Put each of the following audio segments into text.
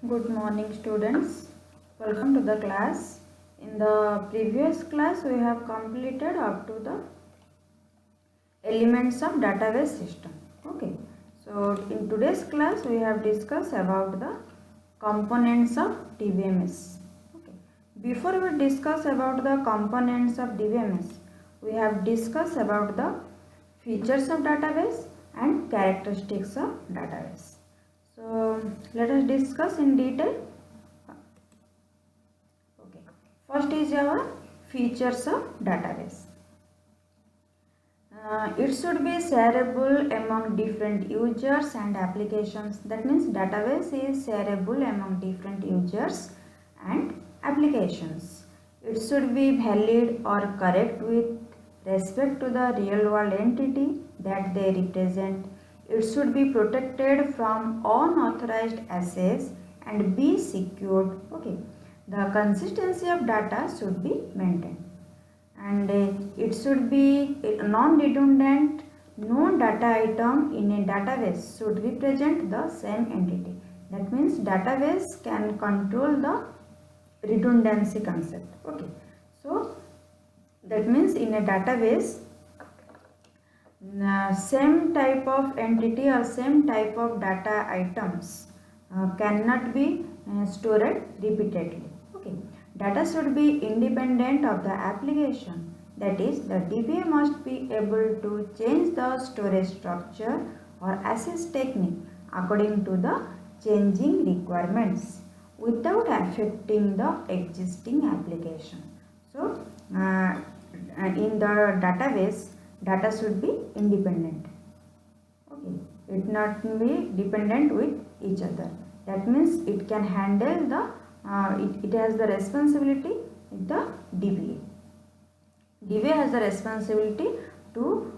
Good morning students. Welcome to the class. In the previous class we have completed up to the elements of database system. Okay. So in today's class we have discussed about the components of DBMS. Okay. Before we discuss about the components of DBMS, we have discussed about the features of database and characteristics of database. So let us discuss in detail. Okay. First is our features of database. It should be shareable among different users and applications. That means database is shareable among different users and applications. It should be valid or correct with respect to the real world entity that they represent. It should be protected from unauthorized access and be secured. Okay. The consistency of data should be maintained, and it should be non-redundant. No data item in a database should represent the same entity. That means database can control the redundancy concept. Okay, so that means in a database same type of entity or same type of data items cannot be stored repeatedly. Okay, data should be independent of the application. That is, the DBA must be able to change the storage structure or access technique according to the changing requirements without affecting the existing application. So in the database, data should be independent. Okay, it not be dependent with each other. That means it can handle the it has the responsibility with the DBA. DBA has the responsibility to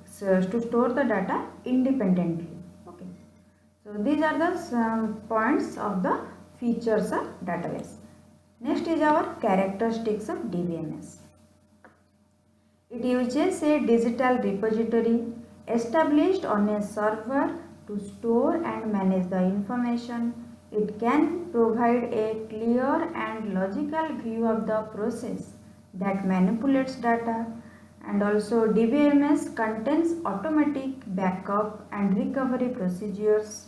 store the data independently. Okay, so these are the points of the features of database. Next is our characteristics of DBMS. It uses a digital repository established on a server to store and manage the information. It can provide a clear and logical view of the process that manipulates data, and also DBMS contains automatic backup and recovery procedures.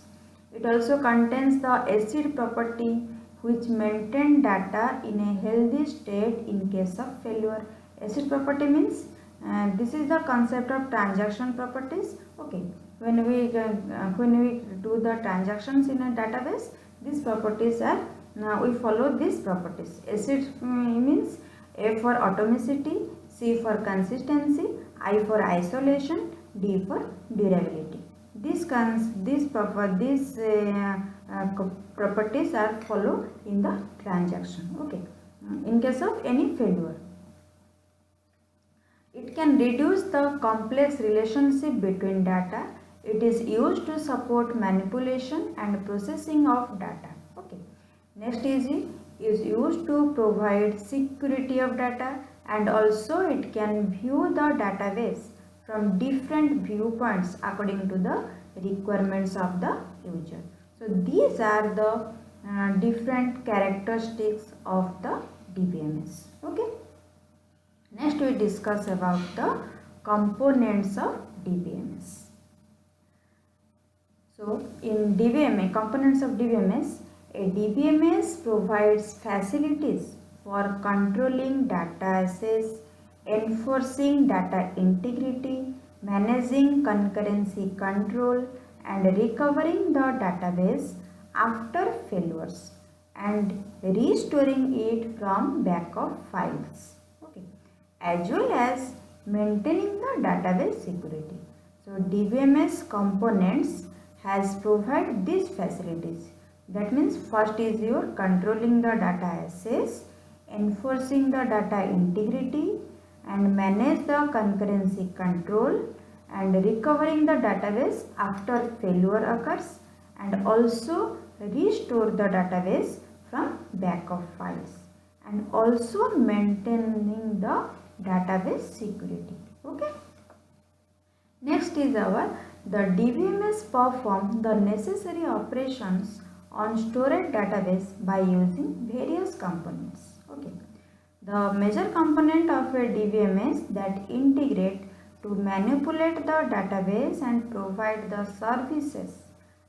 It also contains the ACID property which maintains data in a healthy state in case of failure. ACID property means this is the concept of transaction properties. Okay, when we do the transactions in a database, these properties are we follow these properties. ACID means A for atomicity, C for consistency, I for isolation, D for durability. These properties are followed in the transaction. Okay, in case of any failure. It can reduce the complex relationship between data. It is used to support manipulation and processing of data. Okay. Next is used to provide security of data, and also it can view the database from different viewpoints according to the requirements of the user. So these are the different characteristics of the DBMS. Okay. Next we discuss about the components of DBMS. So in DBMS, components of DBMS, a DBMS provides facilities for controlling data access, enforcing data integrity, managing concurrency control, and recovering the database after failures and restoring it from backup files. Okay, as well as maintaining the database security. So DBMS components has provided these facilities. That means first is your controlling the data access, enforcing the data integrity, and manage the concurrency control, and recovering the database after failure occurs, and also restore the database from backup files, and also maintaining the database security. Okay. Next is the DBMS perform the necessary operations on storage database by using various components. Okay. The major component of a DBMS that integrate to manipulate the database and provide the services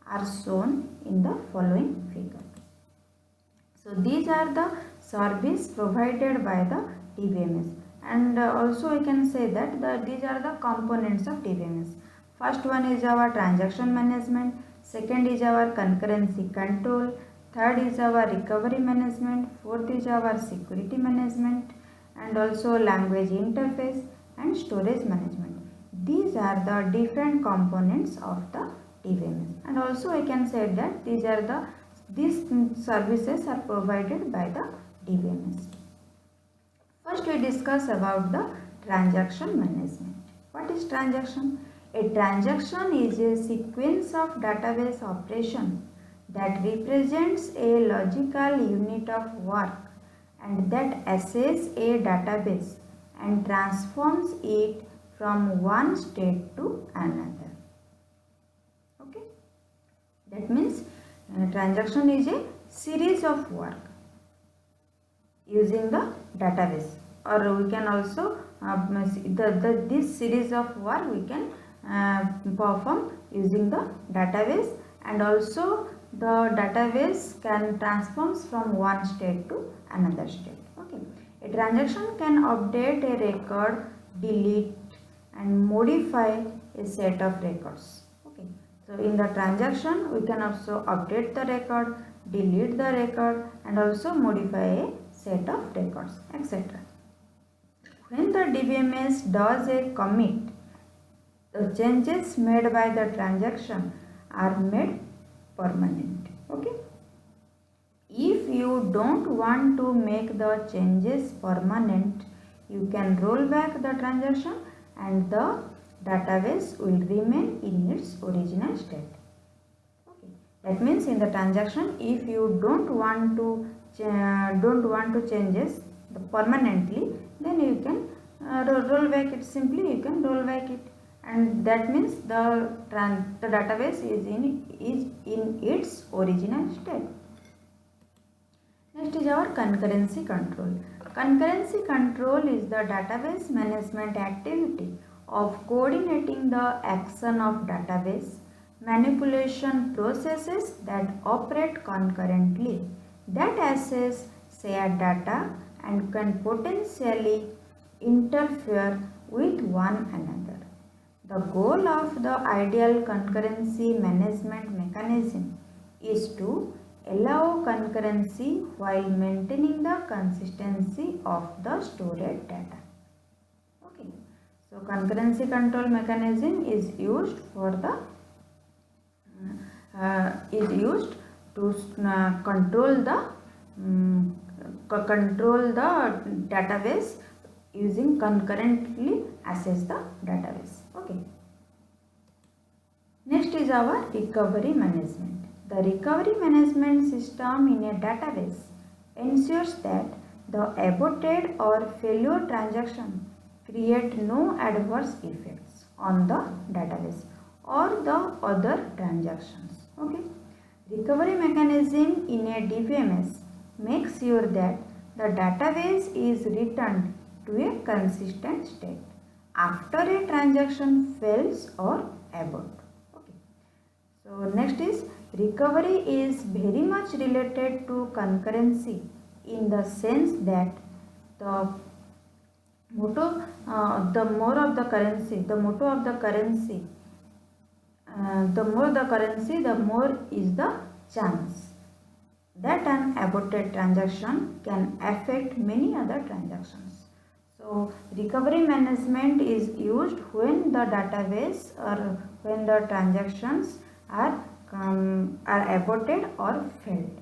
are shown in the following figure. So these are the service provided by the DBMS, and also I can say that these are the components of DBMS. First one is our transaction management, second is our concurrency control, third is our recovery management, fourth is our security management, and also language interface and storage management. These are the different components of the DBMS, and also I can say that these services are provided by the DBMS. First we discuss about the transaction management. What is transaction? A transaction is a sequence of database operation that represents a logical unit of work and that accesses a database and transforms it from one state to another. Okay, that means transaction is a series of work using the database, or we can also this series of work we can perform using the database, and also the database can transforms from one state to another state. Okay, a transaction can update a record, delete and modify a set of records. Okay, so in the transaction we can also update the record, delete the record and also modify a set of records, etc. When the DBMS does a commit, the changes made by the transaction are made permanent. Okay, if you don't want to make the changes permanent, you can roll back the transaction and the database will remain in its original state. Okay, that means in the transaction, if you don't want to changes permanently, then you can roll back it. Simply you can roll back it, and that means the database is in its original state. Next is our concurrency control. Concurrency control is the database management activity of coordinating the action of database manipulation processes that operate concurrently, that access shared data and can potentially interfere with one another. The goal of the ideal concurrency management mechanism is to allow concurrency while maintaining the consistency of the stored data. Okay, so concurrency control mechanism is used for the to control the database using concurrently access the database. Okay. Next is our recovery management. The recovery management system in a database ensures that the aborted or failure transaction create no adverse effects on the database or the other transactions. Okay. Recovery mechanism in a DBMS makes sure that the database is returned to a consistent state after a transaction fails or aborts. Okay. So next is recovery is very much related to concurrency in the sense that the motto the more the currency, the more the currency, the more is the chance that an aborted transaction can affect many other transactions. So recovery management is used when the database or when the transactions are aborted or failed.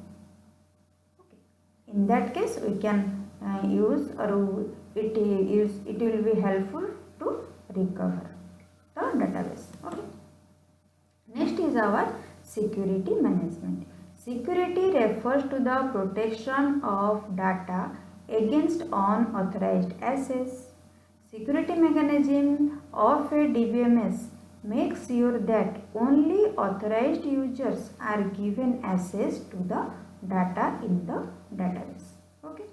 Okay. In that case, we can use or it will be helpful to recover the database. Okay. Next is our security management. Security refers to the protection of data against unauthorized access. Security mechanism of a DBMS make sure that only authorized users are given access to the data in the database. Okay.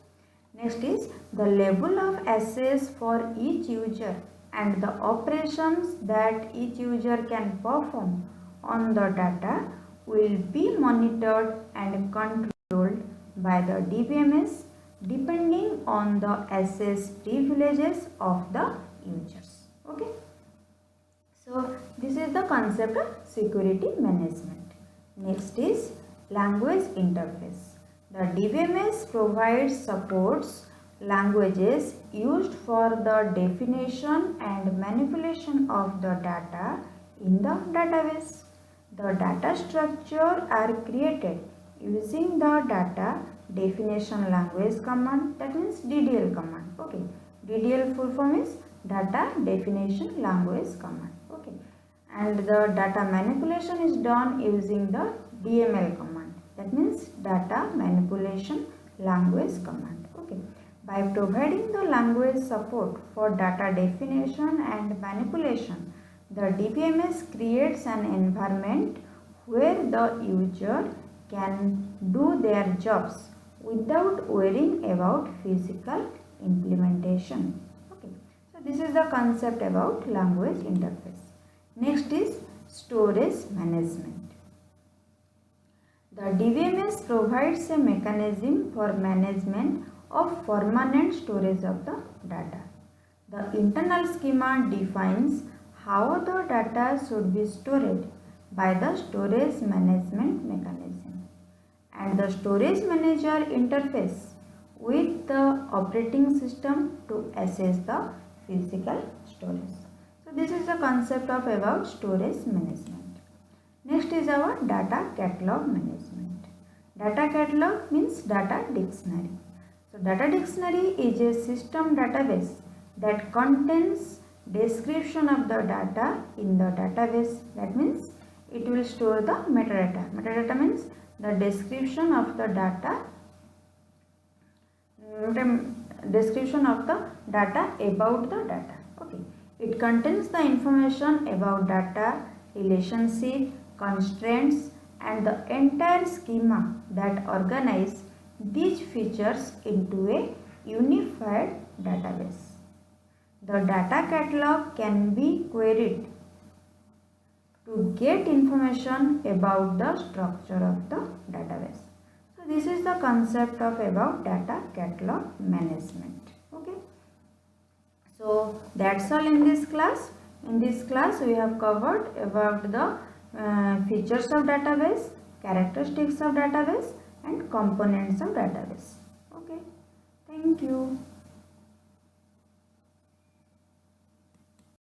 Next is the level of access for each user and the operations that each user can perform on the data will be monitored and controlled by the DBMS depending on the access privileges of the users. Okay. So this is the concept of security management. Next is language interface. The DBMS provides supports languages used for the definition and manipulation of the data in the database. The data structure are created using the data definition language command, that means DDL command. Okay, DDL full form is data definition language command. Okay, and the data manipulation is done using the DML command, that means data manipulation language command. Okay, by providing the language support for data definition and manipulation, the DBMS creates an environment where the user can do their jobs without worrying about physical implementation. Okay, so this is the concept about language interface. Next is storage management. The DBMS provides a mechanism for management of permanent storage of the data. The internal schema defines how the data should be stored by the storage management mechanism, and the storage manager interface with the operating system to access the physical storage. So this is the concept of about storage management. Next is our data catalog management. Data catalog means data dictionary. So data dictionary is a system database that contains description of the data in the database. That means it will store the metadata. Metadata means the description of the data, description of the data about the data. Okay, it contains the information about data, relationship, constraints, and the entire schema that organize these features into a unified database. The data catalog can be queried to get information about the structure of the database. So this is the concept of about data catalog management. Okay. So that's all in this class. In this class we have covered about the features of database, characteristics of database, and components of database. Okay. Thank you.